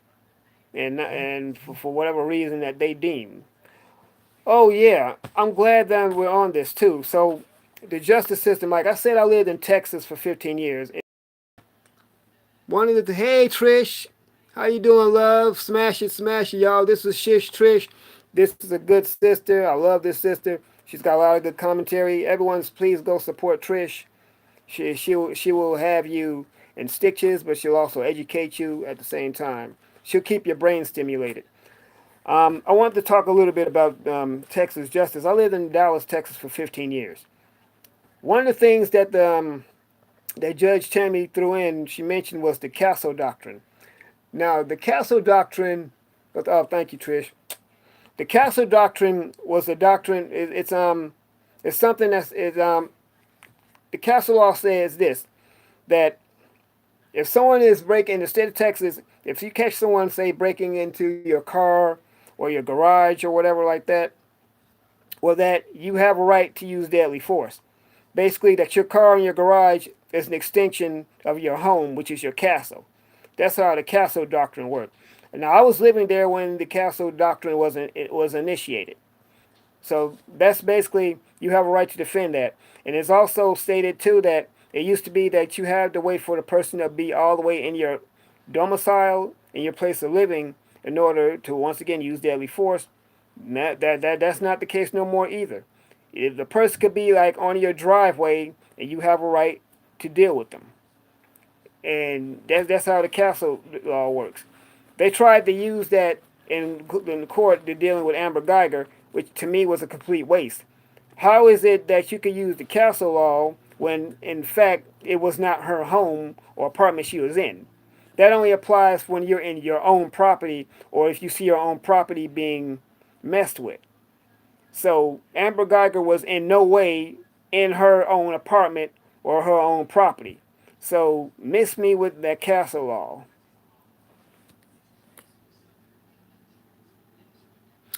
and for whatever reason that they deem. Oh yeah, I'm glad that we're on this too. So the justice system, like I said, I lived in Texas for 15 years. One of the hey Trish, how you doing, love? Smash it, y'all. This is Shish Trish. This is a good sister. I love this sister. She's got a lot of good commentary. Everyone's please go support Trish. She will have you in stitches, but she'll also educate you at the same time. She'll keep your brain stimulated. I want to talk a little bit about Texas justice. I lived in Dallas, Texas for 15 years. One of the things that Judge Tammy threw in, she mentioned, was the Castle Doctrine. Now, the Castle Doctrine, oh, thank you, Trish. The Castle Doctrine was a doctrine. It's something the Castle Law says this, that if someone is breaking in the state of Texas, if you catch someone, say, breaking into your car or your garage or whatever like that, well, that you have a right to use deadly force. Basically, that your car and your garage is an extension of your home, which is your castle. That's how the castle doctrine worked. Now, I was living there when the castle doctrine was initiated. So that's basically, you have a right to defend that. And it's also stated too that it used to be that you had to wait for the person to be all the way in your domicile, in your place of living, in order to once again use deadly force. That's not the case no more either. If the person could be like on your driveway and you have a right to deal with them. And that's how the castle law works. They tried to use that in court to dealing with Amber Guyger, which to me was a complete waste. How is it that you could use the castle law when in fact it was not her home or apartment she was in? That only applies when you're in your own property or if you see your own property being messed with. So Amber Guyger was in no way in her own apartment or her own property. So miss me with that castle law.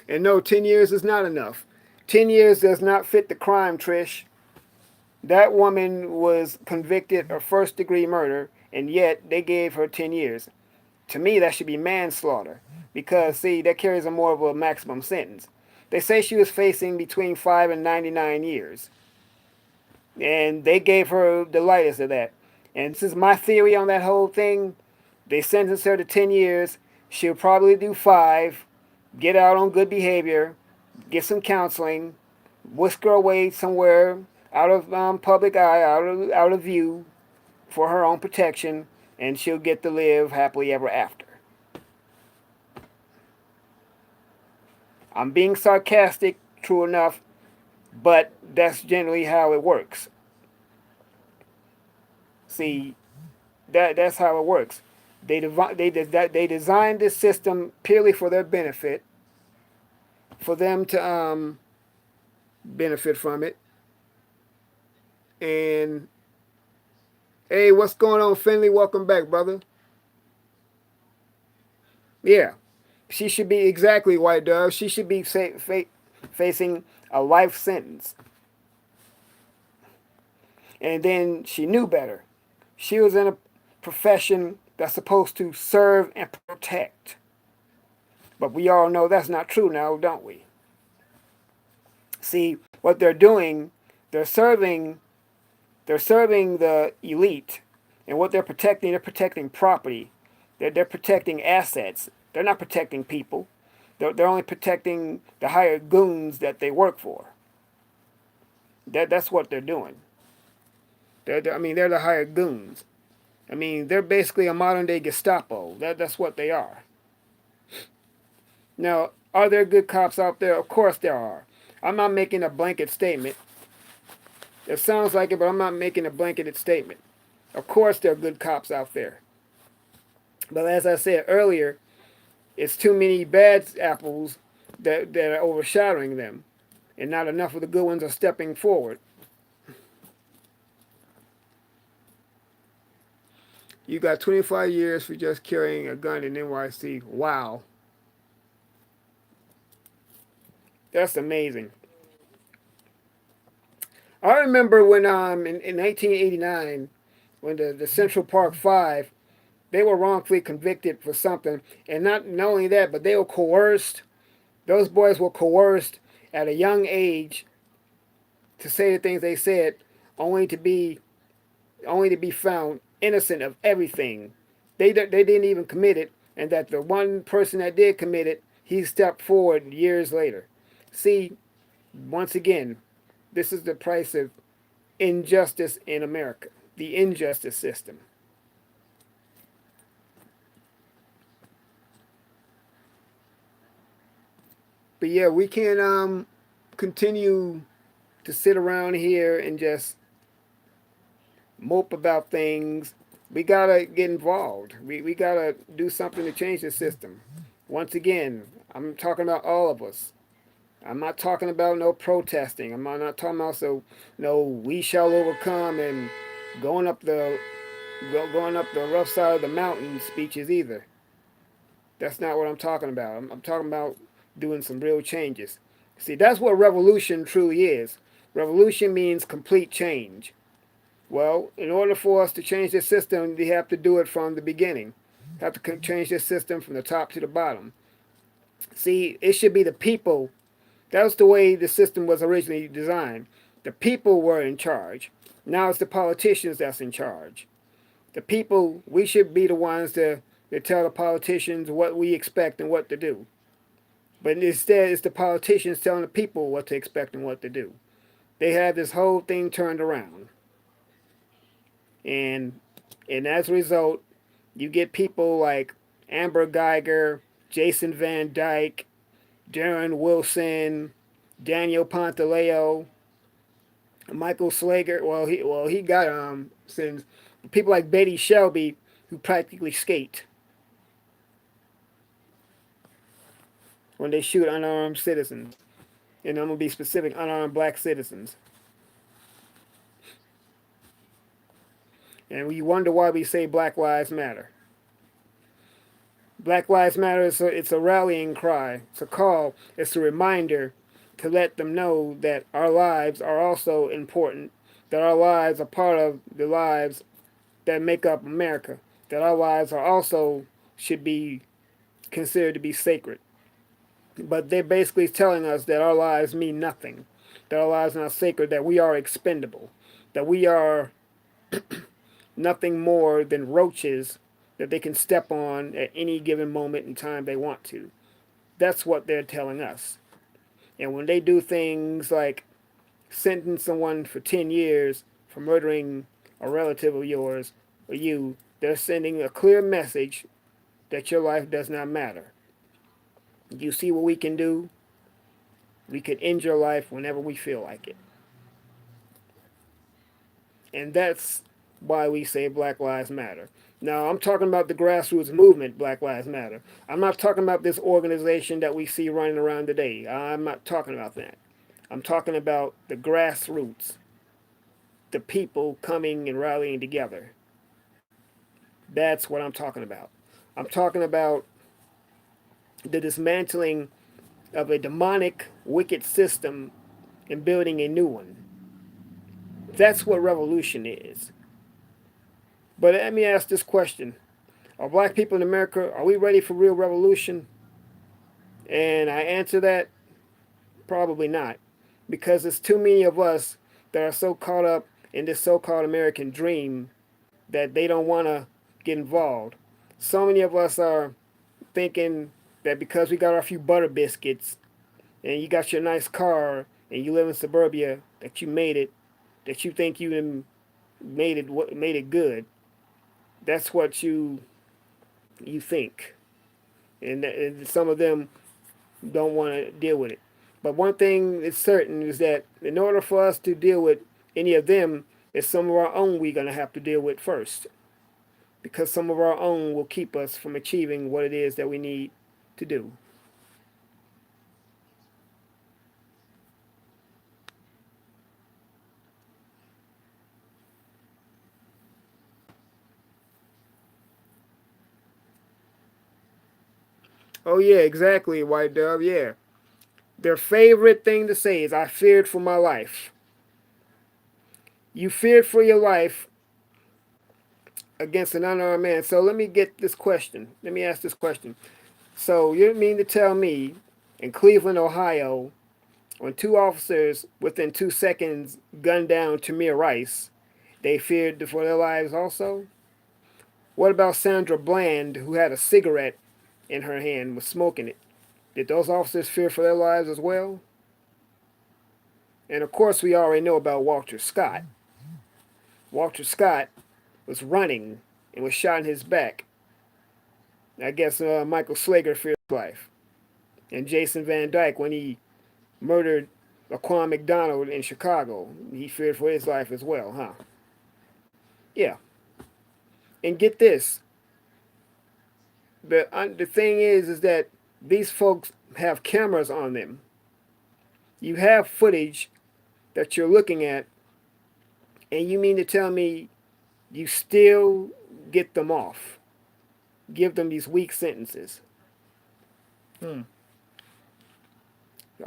And no, 10 years is not enough. 10 years does not fit the crime, Trish. That woman was convicted of first degree murder, and yet they gave her 10 years. To me, that should be manslaughter because, see, that carries a more of a maximum sentence. They say she was facing between 5 and 99 years, and they gave her the lightest of that. And this is my theory on that whole thing. They sentenced her to 10 years. She'll probably do 5, get out on good behavior, get some counseling, whisk her away somewhere out of public eye, out of view, for her own protection, and she'll get to live happily ever after. I'm being sarcastic, true enough, but that's generally how it works. See, that's how it works. They designed this system purely for their benefit, for them to benefit from it. And hey, what's going on, Finley? Welcome back, brother. Yeah, she should be exactly White Dove. She should be facing a life sentence. And then she knew better. She was in a profession that's supposed to serve and protect. But we all know that's not true now, don't we? See, what they're doing, they're serving they're serving the elite, and what they're protecting property. They're protecting assets. They're not protecting people. They're only protecting the hired goons that they work for. That's what they're doing. I mean, they're the hired goons. I mean, they're basically a modern day Gestapo. That's what they are. Now, are there good cops out there? Of course there are. I'm not making a blanket statement. It sounds like it, but I'm not making a blanketed statement. Of course there are good cops out there. But as I said earlier, it's too many bad apples that are overshadowing them, and not enough of the good ones are stepping forward. You got 25 years for just carrying a gun in NYC. Wow. That's amazing. I remember when in 1989, when the Central Park Five, they were wrongfully convicted for something, and not only that, but they were coerced. Those boys were coerced at a young age to say the things they said, only to be found innocent of everything. They didn't even commit it, and that the one person that did commit it, he stepped forward years later. See, once again, this is the price of injustice in America, the injustice system. But yeah, we can't continue to sit around here and just mope about things. We gotta get involved. We gotta do something to change the system. Once again, I'm talking about all of us. I'm not talking about no protesting. I'm not talking about no we shall overcome and going up the going up the rough side of the mountain speeches either. That's not what I'm talking about. I'm talking about doing some real changes. See, that's what revolution truly is. Revolution means complete change. Well, in order for us to change this system, we have to do it from the beginning. We have to change this system from the top to the bottom. See, it should be the people. That was the way the system was originally designed. The people were in charge. Now it's the politicians that's in charge. The people, we should be the ones to tell the politicians what we expect and what to do. But instead, it's the politicians telling the people what to expect and what to do. They have this whole thing turned around. And as a result, you get people like Amber Guyger, Jason Van Dyke, Darren Wilson, Daniel Pantaleo, Michael Slager. He got sins. People like Betty Shelby who practically skate when they shoot unarmed citizens. And I'm gonna be specific: unarmed black citizens. And we wonder why we say Black Lives Matter. Black Lives Matter it's a rallying cry. It's a call. It's a reminder to let them know that our lives are also important that our lives are part of the lives that make up America, that our lives are also should be considered to be sacred. But they're basically telling us that our lives mean nothing, that our lives are not sacred, that we are expendable, that we are nothing more than roaches that they can step on at any given moment in time they want to. That's what they're telling us. And when they do things like sentence someone for 10 years for murdering a relative of yours or you, they're sending a clear message that your life does not matter. You see what we can do? We could end your life whenever we feel like it. And that's why we say Black Lives Matter. Now, I'm talking about the grassroots movement, Black Lives Matter. I'm not talking about this organization that we see running around today. I'm not talking about that. I'm talking about the grassroots, the people coming and rallying together. That's what I'm talking about. I'm talking about the dismantling of a demonic, wicked system and building a new one. That's what revolution is. But let me ask this question. Are black people in America, are we ready for real revolution? And I answer that probably not. Because there's too many of us that are so caught up in this so-called American dream that they don't want to get involved. So many of us are thinking that because we got our few butter biscuits and you got your nice car and you live in suburbia that you made it, that you think you made it good. That's what you think, and some of them don't want to deal with it. But one thing is certain is that in order for us to deal with any of them, is some of our own we're gonna have to deal with first, because some of our own will keep us from achieving what it is that we need to do. Oh yeah, exactly, White Dove. Yeah, their favorite thing to say is, "I feared for my life." You feared for your life against an unarmed man. So let me get this question. Let me ask this question. So you mean to tell me in Cleveland, Ohio, when two officers within 2 seconds gunned down Tamir Rice, they feared for their lives also? What about Sandra Bland, who had a cigarette in her hand, was smoking it? Did those officers fear for their lives as well? And of course, we already know about Walter Scott. Walter Scott was running and was shot in his back. I guess Michael Slager feared his life. And Jason Van Dyke, when he murdered Laquan McDonald in Chicago, he feared for his life as well, huh? Yeah. And get this, the thing is that these folks have cameras on them. You have footage that you're looking at, and you mean to tell me you still get them off, give them these weak sentences? Hmm.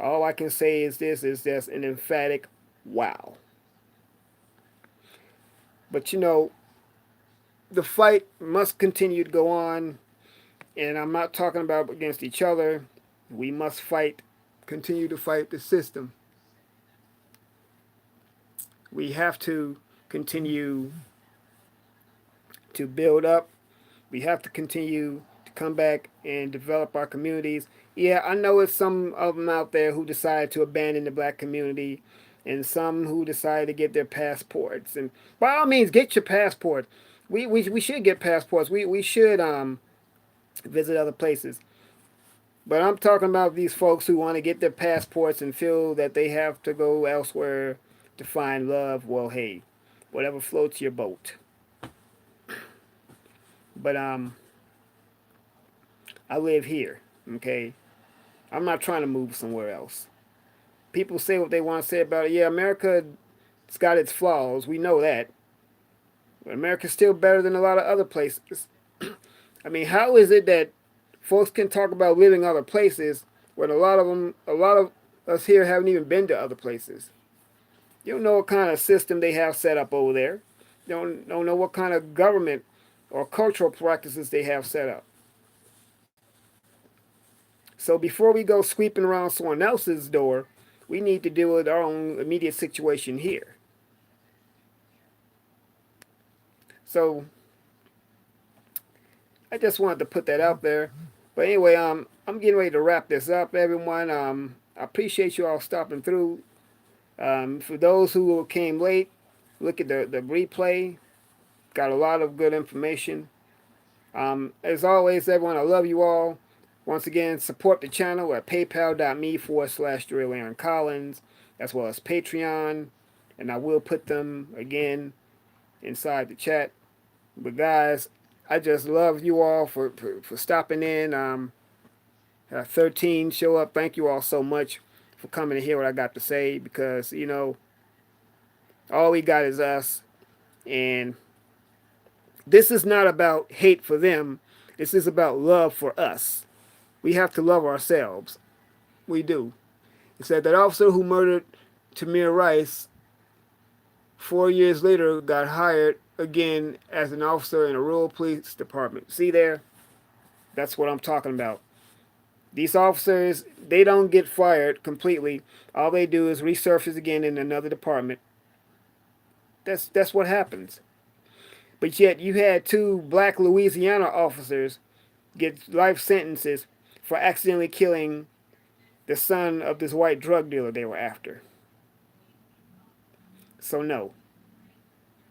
All I can say is this is just an emphatic wow. But the fight must continue to go on, and I'm not talking about against each other. We must fight, continue to fight the system. We have to continue to build up. We have to continue to come back and develop our communities. Yeah, I know it's some of them out there who decide to abandon the black community, and some who decide to get their passports. And by all means, get your passport. We should get passports. We should visit other places. But I'm talking about these folks who want to get their passports and feel that they have to go elsewhere to find love. Well, hey, whatever floats your boat. But I live here. Okay, I'm not trying to move somewhere else. People say what they want to say about it. Yeah, America's got its flaws. We know that. But America's still better than a lot of other places. I mean, how is it that folks can talk about living other places when a lot of us here haven't even been to other places? You don't know what kind of system they have set up over there. You don't know what kind of government or cultural practices they have set up. So before we go sweeping around someone else's door, we need to deal with our own immediate situation here. So I just wanted to put that out there. But anyway, I'm getting ready to wrap this up, everyone. I appreciate you all stopping through. For those who came late, look at the replay. Got a lot of good information. As always, everyone, I love you all. Once again, support the channel at paypal.me/DreAaronCollins, as well as Patreon. And I will put them again inside the chat. But guys, I just love you all for stopping in. 13 show up. Thank you all so much for coming to hear what I got to say because, all we got is us. And this is not about hate for them. This is about love for us. We have to love ourselves. We do. It said that officer who murdered Tamir Rice 4 years later got hired again as an officer in a rural police department. See there? That's what I'm talking about. These officers, they don't get fired completely. All they do is resurface again in another department. That's what happens. But yet you had two black Louisiana officers get life sentences for accidentally killing the son of this white drug dealer they were after. So no,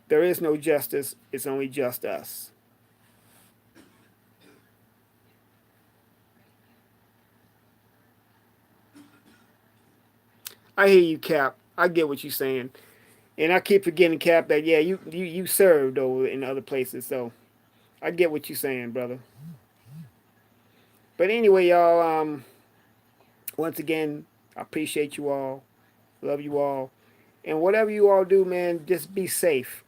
there is no justice. It's only just us. I hear you, Cap. I get what you're saying. And I keep forgetting, Cap, that yeah, you served over in other places, so I get what you're saying, brother. But anyway, y'all, once again, I appreciate you all. Love you all. And whatever you all do, man, just be safe.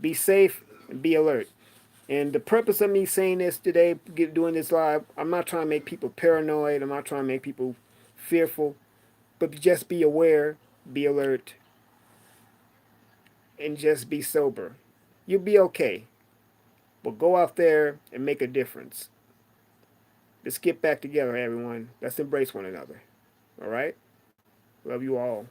Be safe and be alert. And the purpose of me saying this today, doing this live, I'm not trying to make people paranoid. I'm not trying to make people fearful. But just be aware, be alert, and just be sober. You'll be okay. But go out there and make a difference. Let's get back together, everyone. Let's embrace one another. All right? Love you all.